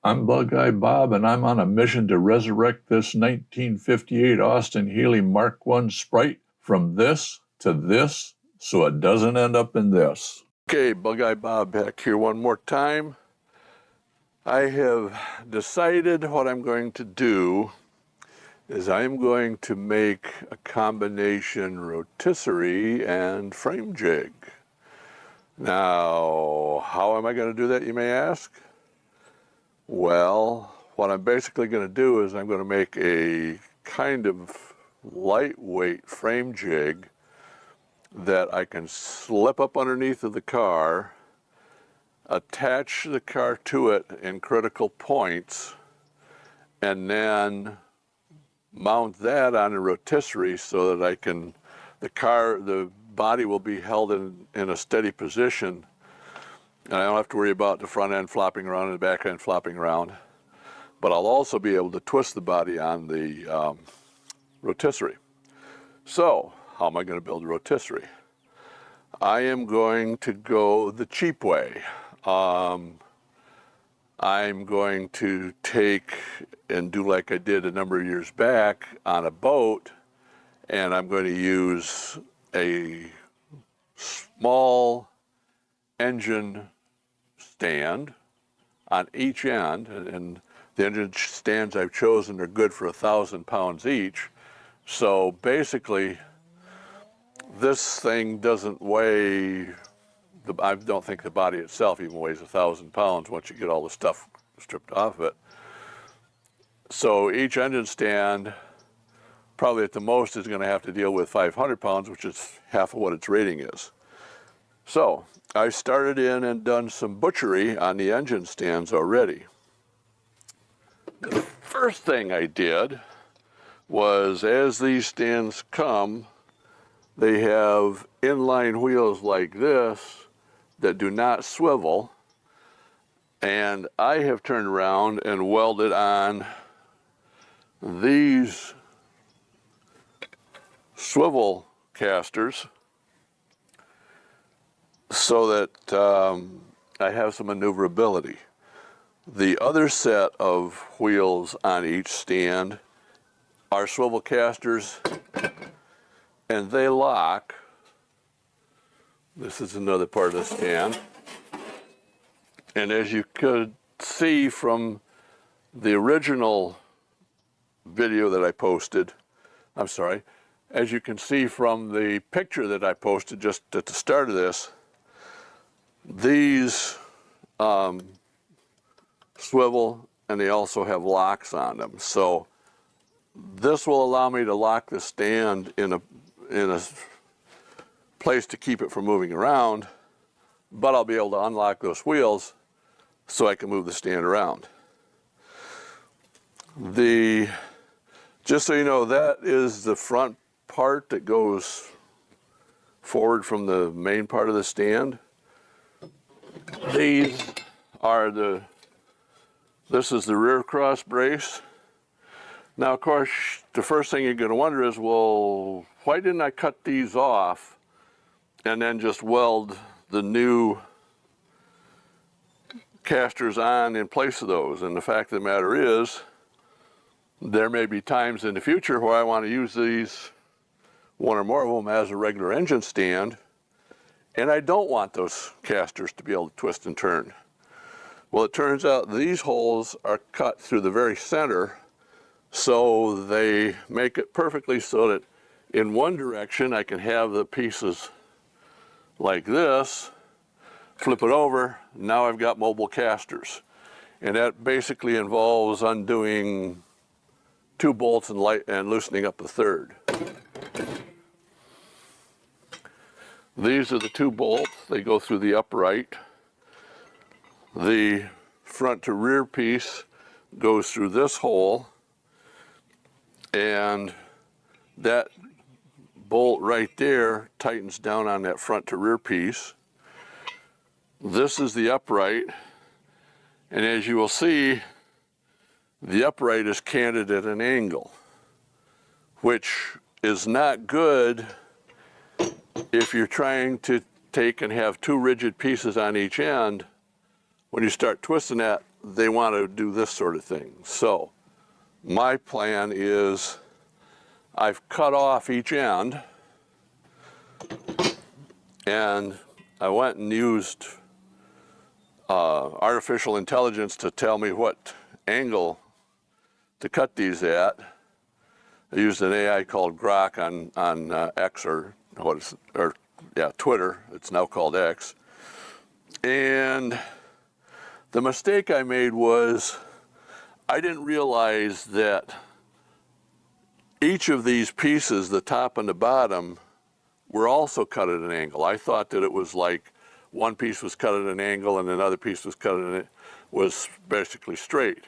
I'm BugeyeBob, and I'm on a mission to resurrect this 1958 Austin Healey Mark I Sprite from this to this, so it doesn't end up in this. Okay, BugeyeBob back here one more time. I have decided what I'm going to do is I'm going to make a combination rotisserie and frame jig. Now, how am I going to do that, you may ask? Well, what I'm basically going to do is I'm going to make a kind of lightweight frame jig that I can slip up underneath of the car, attach the car to it in critical points, and then mount that on a rotisserie so that I can, the body will be held in a steady position, and I don't have to worry about the front end flopping around and the back end flopping around. But I'll also be able to twist the body on the rotisserie. So, how am I going to build a rotisserie? I am going to go the cheap way. I'm going to take and do like I did a number of years back on a boat, and I'm going to use a small engine stand on each end, and the engine stands I've chosen are good for 1,000 pounds each. So basically, this thing doesn't weigh, I don't think the body itself even weighs 1,000 pounds once you get all the stuff stripped off of it. So each engine stand probably at the most is going to have to deal with 500 pounds, which is half of what its rating is. So I started in and done some butchery on the engine stands already. The first thing I did was, as these stands come, they have inline wheels like this that do not swivel, and I have turned around and welded on these swivel casters so that I have some maneuverability. The other set of wheels on each stand are swivel casters, and they lock. This is another part of the stand. And as you could see from the original video that I posted, as you can see from the picture that I posted just at the start of this, these swivel, and they also have locks on them. So this will allow me to lock the stand in a place to keep it from moving around, but I'll be able to unlock those wheels so I can move the stand around. Just so you know, that is the front part that goes forward from the main part of the stand. This is the rear cross brace. Now, of course, the first thing you're going to wonder is, well, why didn't I cut these off and then just weld the new casters on in place of those? And the fact of the matter is, there may be times in the future where I want to use these, one or more of them, as a regular engine stand, and I don't want those casters to be able to twist and turn. Well, it turns out these holes are cut through the very center, so they make it perfectly so that in one direction I can have the pieces like this, flip it over, now I've got mobile casters. And that basically involves undoing 2 bolts and loosening up the third. These are the 2 bolts. They go through the upright. The front to rear piece goes through this hole, and that bolt right there tightens down on that front to rear piece. This is the upright, and as you will see, the upright is canted at an angle, which is not good if you're trying to take and have 2 rigid pieces on each end. When you start twisting that they want to do this sort of thing. So my plan is I've cut off each end, and I went and used artificial intelligence to tell me what angle to cut these at. I used an AI called Grok on X, or Twitter. It's now called X. And the mistake I made was I didn't realize that each of these pieces, the top and the bottom, were also cut at an angle. I thought that it was like one piece was cut at an angle and another piece was basically straight.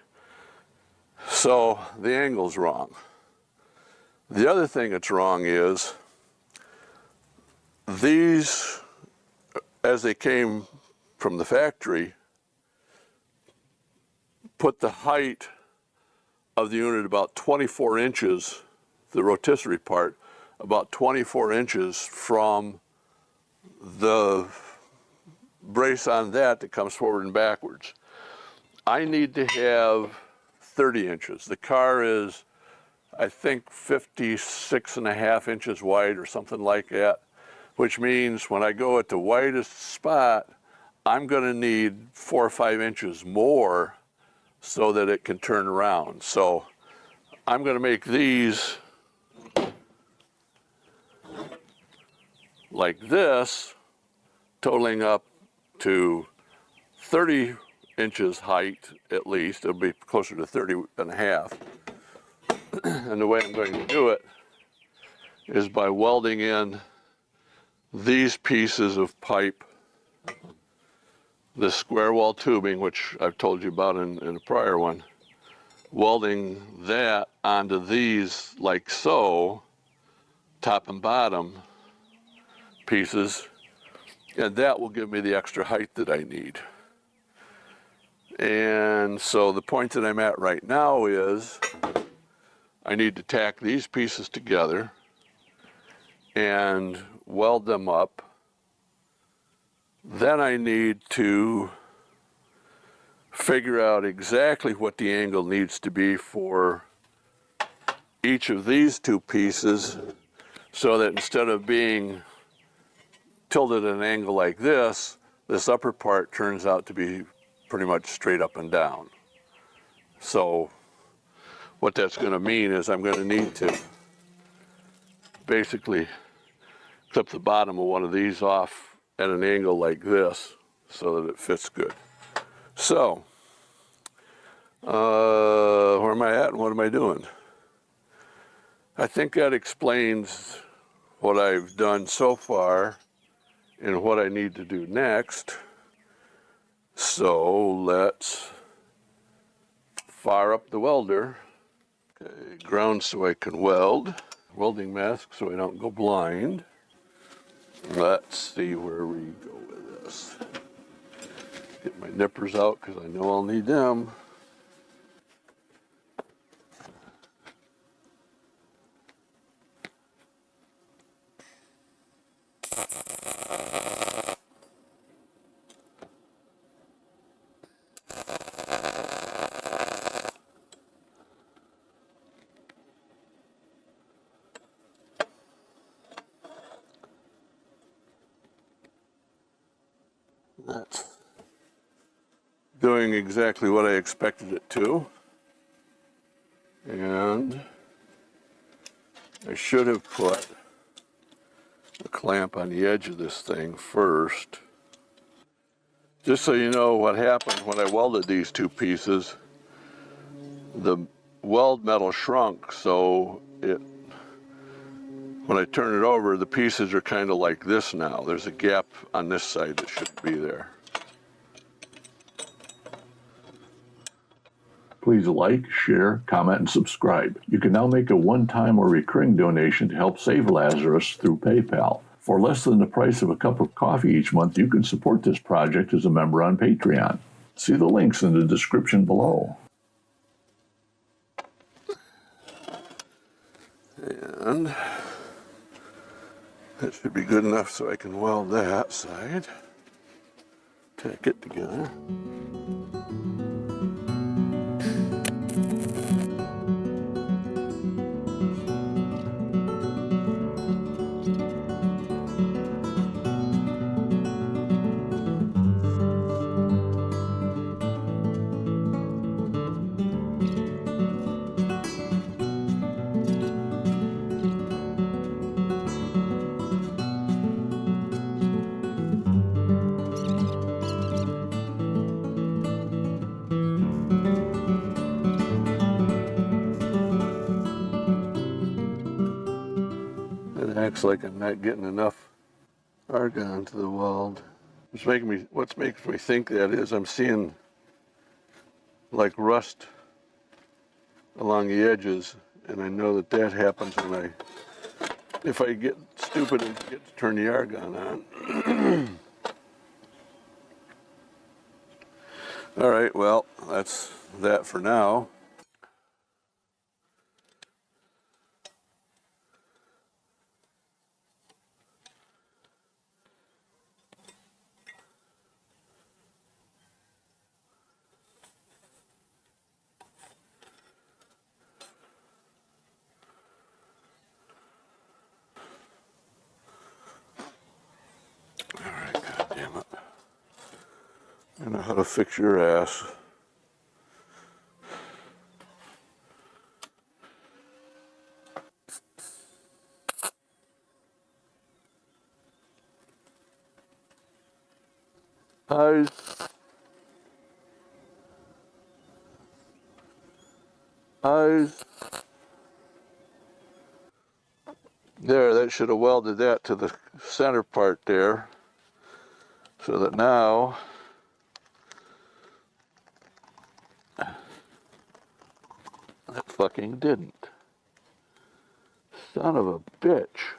So the angle's wrong. The other thing that's wrong is these, as they came from the factory, put the height of the unit about 24 inches, the rotisserie part, about 24 inches from the brace on that comes forward and backwards. I need to have 30 inches. The car is, I think, 56.5 inches wide or something like that, which means when I go at the widest spot, I'm going to need 4 or 5 inches more so that it can turn around. So I'm going to make these like this, totaling up to 30 inches height at least. It'll be closer to 30.5. And the way I'm going to do it is by welding in these pieces of pipe, this square wall tubing, which I've told you about in a prior one, welding that onto these like so, top and bottom pieces, and that will give me the extra height that I need. And so the point that I'm at right now is I need to tack these pieces together and weld them up. Then I need to figure out exactly what the angle needs to be for each of these two pieces, so that instead of being tilted at an angle like this upper part turns out to be pretty much straight up and down. So what that's going to mean is I'm going to need to basically clip the bottom of one of these off at an angle like this so that it fits good. So where am I at and what am I doing? I think that explains what I've done so far and what I need to do next. So let's fire up the welder. Okay, ground so I can weld. Welding mask so I don't go blind. Let's see where we go with this. Get my nippers out because I know I'll need them. That's doing exactly what I expected it to. And I should have put a clamp on the edge of this thing first. Just so you know what happened when I welded these two pieces, the weld metal shrunk, so when I turn it over, the pieces are kind of like this now. There's a gap on this side that shouldn't be there. Please like, share, comment, and subscribe. You can now make a one-time or recurring donation to help save Lazarus through PayPal. For less than the price of a cup of coffee each month, you can support this project as a member on Patreon. See the links in the description below. And that should be good enough so I can weld that side. Tack it together. acts like I'm not getting enough argon to the weld. What makes me think that is I'm seeing like rust along the edges, and I know that happens if I get stupid and forget to turn the argon on. All right, well, that's that for now. All right, God damn it. I know how to fix your ass. Eyes. Eyes. There, that should have welded that to the center part there. So that now that fucking didn't. Son of a bitch.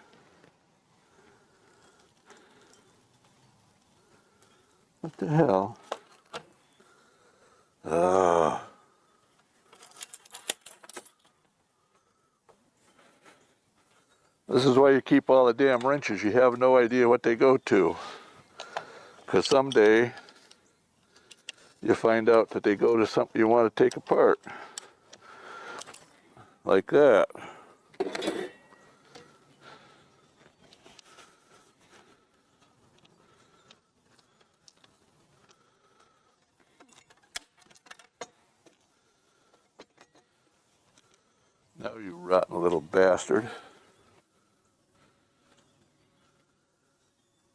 What the hell? This is why you keep all the damn wrenches. You have no idea what they go to. Because someday you find out that they go to something you want to take apart. Like that. Now you rotten little bastard.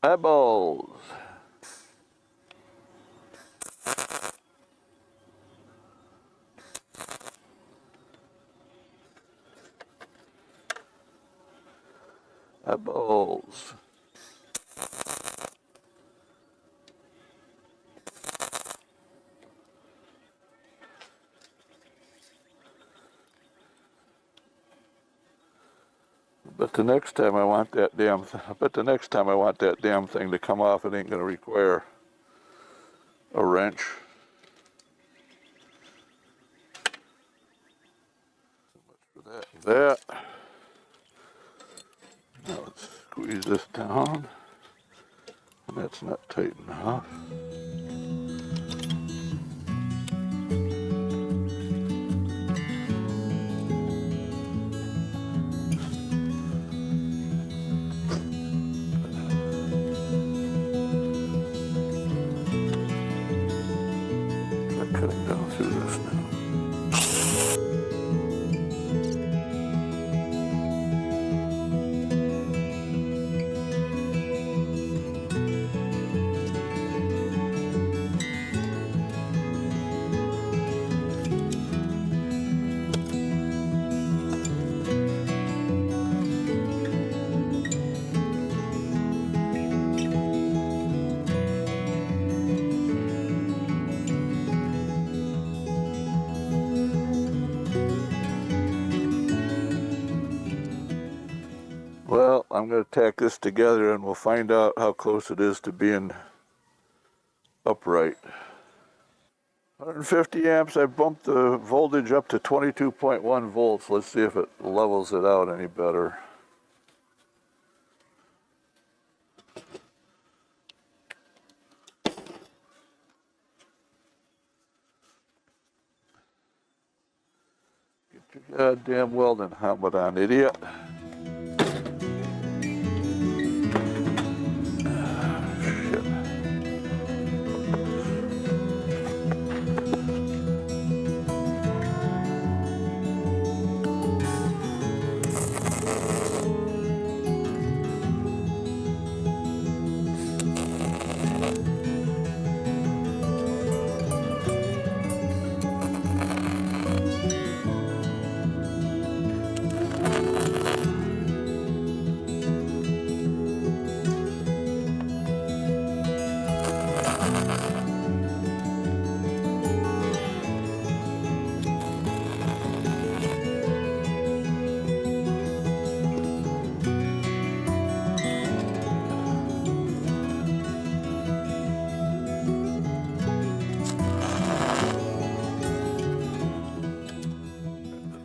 Eyeballs. Eyeballs. But the next time I want that damn thing to come off, it ain't gonna require a wrench. So much for that. Now let's squeeze this down. And that's not tight enough. Cutting down through this now. Well, I'm going to tack this together and we'll find out how close it is to being upright. 150 amps, I bumped the voltage up to 22.1 volts. Let's see if it levels it out any better. Get your goddamn welding helmet on, idiot.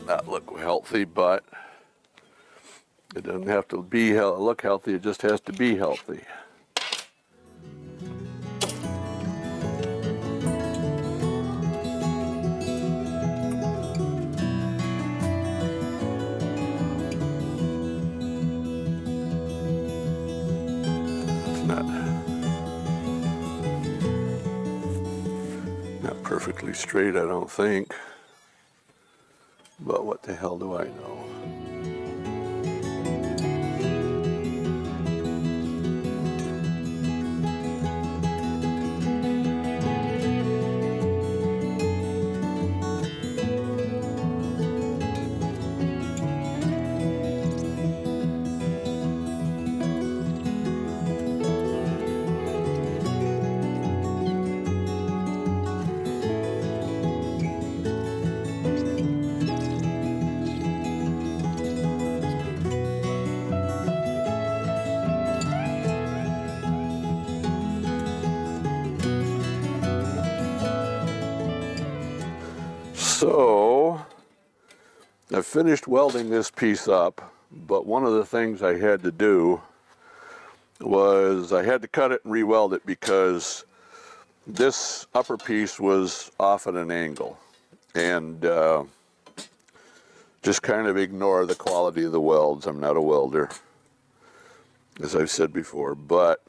not look healthy, but it doesn't have to be look healthy, it just has to be healthy. Not perfectly straight, I don't think. But what the hell do I know? So, I finished welding this piece up, but one of the things I had to do was I had to cut it and re-weld it because this upper piece was off at an angle. And just kind of ignore the quality of the welds. I'm not a welder, as I've said before, but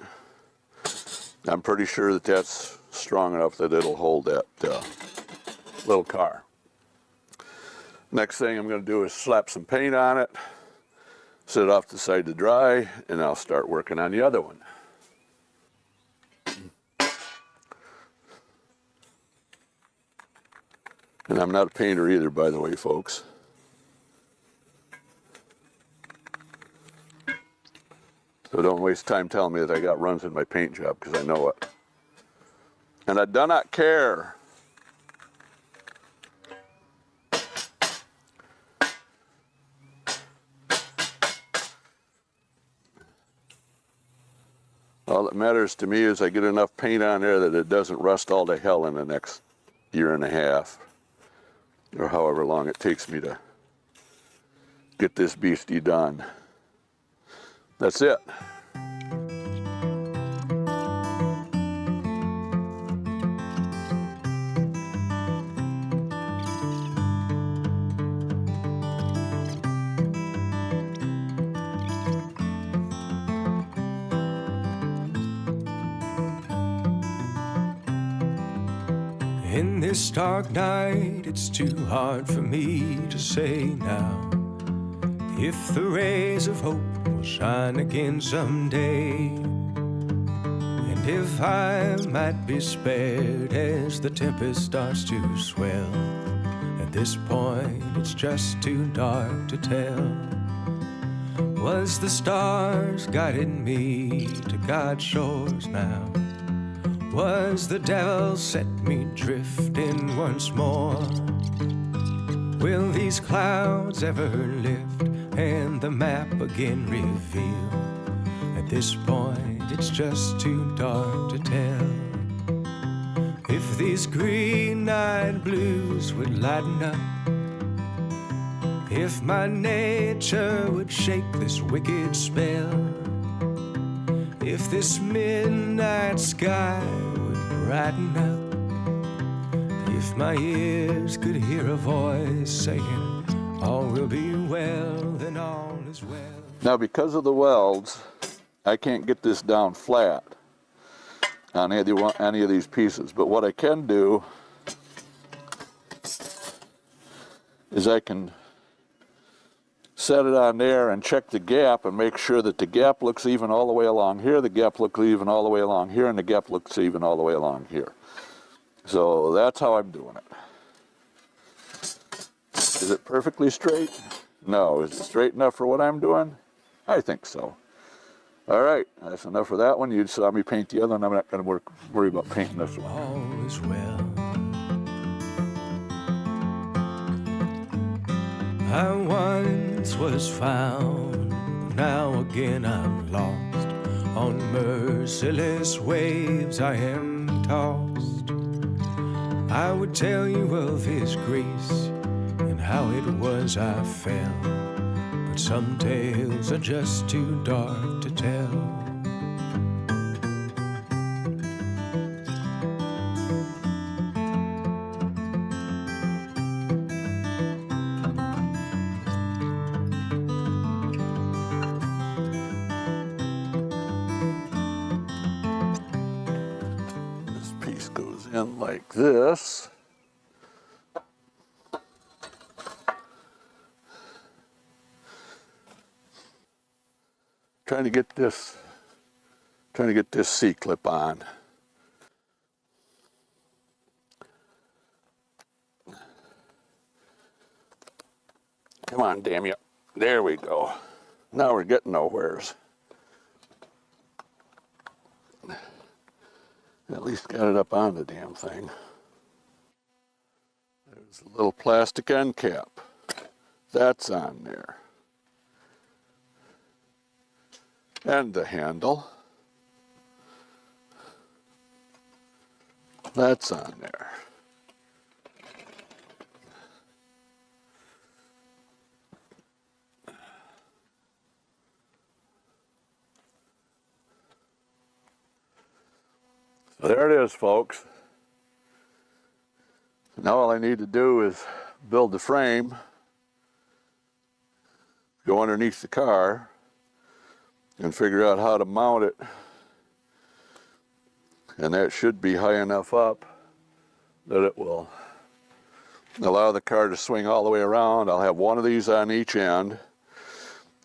I'm pretty sure that that's strong enough that it'll hold that little car. Next thing I'm going to do is slap some paint on it, set it off to the side to dry, and I'll start working on the other one. And I'm not a painter either, by the way, folks. So don't waste time telling me that I got runs in my paint job, because I know it. And I do not care. All that matters to me is I get enough paint on there that it doesn't rust all to hell in the next year and a half, or however long it takes me to get this beastie done. That's it. In this dark night, it's too hard for me to say now if the rays of hope will shine again someday, and if I might be spared as the tempest starts to swell. At this point, it's just too dark to tell. Was the stars guiding me to God's shores now? Was the devil set me drifting once more? Will these clouds ever lift and the map again reveal? At this point, it's just too dark to tell. If these green-eyed blues would lighten up, if my nature would shake this wicked spell, if this midnight sky would brighten up, if my ears could hear a voice saying, all will be well, then all is well. Now, because of the welds, I can't get this down flat on any of these pieces. But what I can do is I can set it on there and check the gap and make sure that the gap looks even all the way along here, the gap looks even all the way along here, and the gap looks even all the way along here. So that's how I'm doing it. Is it perfectly straight? No. Is it straight enough for what I'm doing? I think so. All right, that's enough for that one. You saw me paint the other one. I'm not going to worry about painting this one. All is well. I once was found, now again I'm lost. On merciless waves I am tossed. I would tell you of His grace and how it was I fell, but some tales are just too dark to tell. This piece goes in like this. Trying to get this C-clip on. Come on, damn you. There we go. Now we're getting nowheres. At least got it up on the damn thing. There's a little plastic end cap. That's on there. And the handle. That's on there. So there it is, folks. Now all I need to do is build the frame, go underneath the car, and figure out how to mount it. And that should be high enough up that it will allow the car to swing all the way around. I'll have one of these on each end.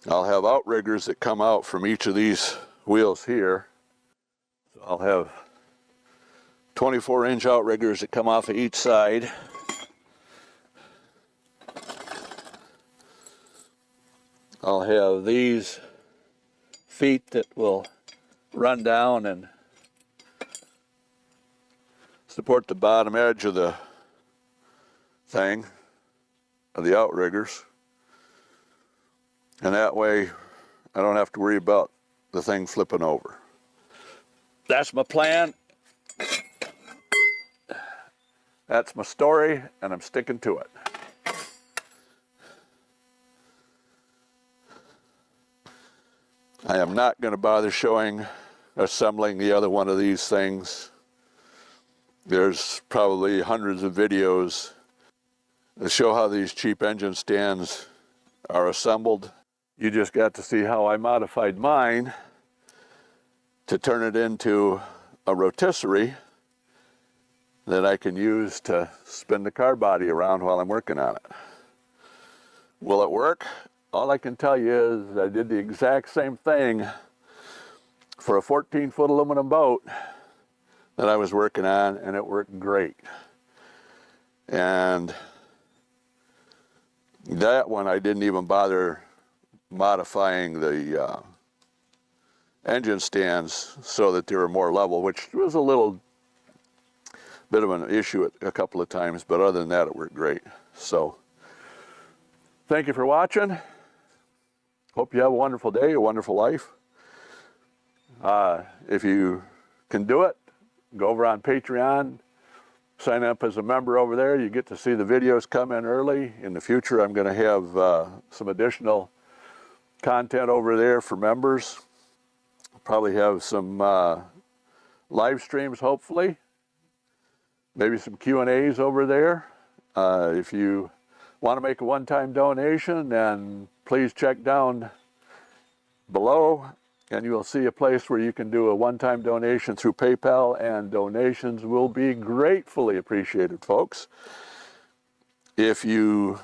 I'll have outriggers that come out from each of these wheels here. So I'll have 24-inch outriggers that come off of each side. I'll have these feet that will run down and support the bottom edge of the thing, of the outriggers. And that way I don't have to worry about the thing flipping over. That's my plan. That's my story, and I'm sticking to it. I am not going to bother showing assembling the other one of these things. There's probably hundreds of videos that show how these cheap engine stands are assembled. You just got to see how I modified mine to turn it into a rotisserie that I can use to spin the car body around while I'm working on it. Will it work? All I can tell you is I did the exact same thing for a 14-foot aluminum boat that I was working on, and it worked great. And that one I didn't even bother modifying the engine stands so that they were more level, which was a little bit of an issue a couple of times, but other than that it worked great. So thank you for watching. Hope you have a wonderful day, a wonderful life. If you can do it, go over on Patreon, sign up as a member over there. You get to see the videos come in early. In the future, I'm going to have some additional content over there for members. Probably have some live streams, hopefully. Maybe some Q&As over there. If you want to make a one-time donation, then please check down below and you will see a place where you can do a one-time donation through PayPal, and donations will be gratefully appreciated, folks. If you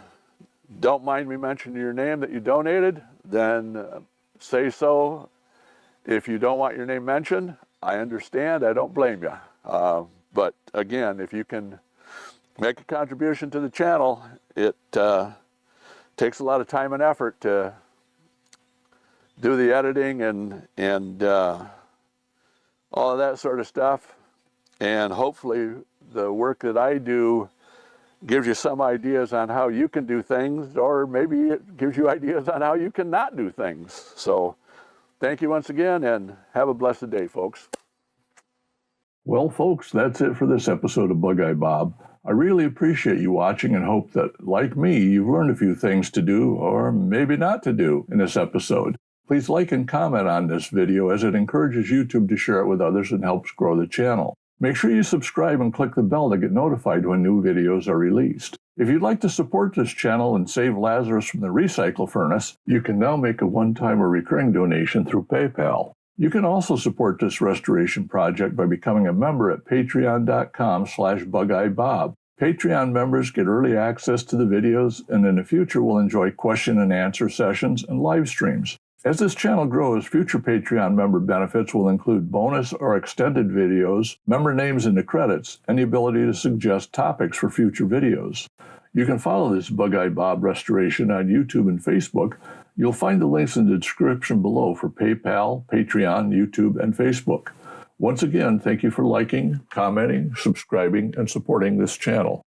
don't mind me mentioning your name that you donated, then say so. If you don't want your name mentioned, I understand. I don't blame you. But again, if you can make a contribution to the channel, it takes a lot of time and effort to do the editing and all of that sort of stuff. And hopefully the work that I do gives you some ideas on how you can do things, or maybe it gives you ideas on how you can not do things. So thank you once again, and have a blessed day, folks. Well, folks, that's it for this episode of BugeyeBob. I really appreciate you watching and hope that, like me, you've learned a few things to do or maybe not to do in this episode. Please like and comment on this video as it encourages YouTube to share it with others and helps grow the channel. Make sure you subscribe and click the bell to get notified when new videos are released. If you'd like to support this channel and save Lazarus from the recycle furnace, you can now make a one-time or recurring donation through PayPal. You can also support this restoration project by becoming a member at patreon.com/BugeyeBob. Patreon members get early access to the videos and in the future will enjoy question and answer sessions and live streams. As this channel grows, future Patreon member benefits will include bonus or extended videos, member names in the credits, and the ability to suggest topics for future videos. You can follow this BugeyeBob restoration on YouTube and Facebook. You'll find the links in the description below for PayPal, Patreon, YouTube, and Facebook. Once again, thank you for liking, commenting, subscribing, and supporting this channel.